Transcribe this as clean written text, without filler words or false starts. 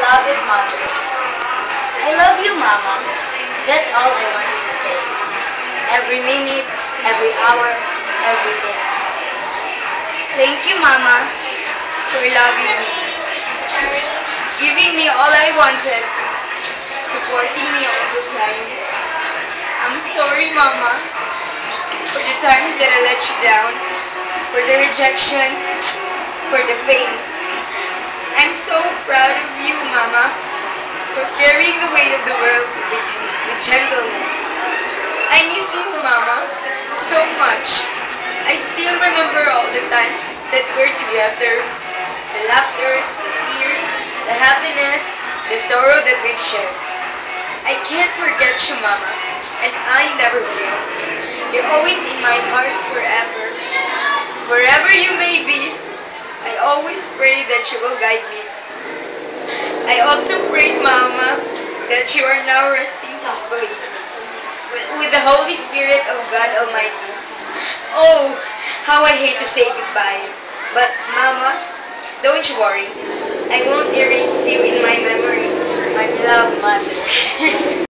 beloved mother. I love you, Mama. That's all I wanted to say. Every minute, every hour, every day. Thank you, Mama, for loving me, giving me all I wanted, supporting me all the time. I'm sorry, Mama, for the times that I let you down, for the rejections, for the pain. I'm so proud of you, Mama, for carrying the weight of the world with gentleness. I miss you, Mama, so much. I still remember all the times that we're together. The laughters, the tears, the happiness, the sorrow that we've shared. I can't forget you, Mama, and I never will. You're always in my heart forever. Wherever you may be, I always pray that you will guide me. I also pray, Mama, that you are now resting peacefully with the Holy Spirit of God Almighty. Oh, how I hate to say goodbye. But, Mama, don't you worry. I won't erase you in my memory, my beloved mother.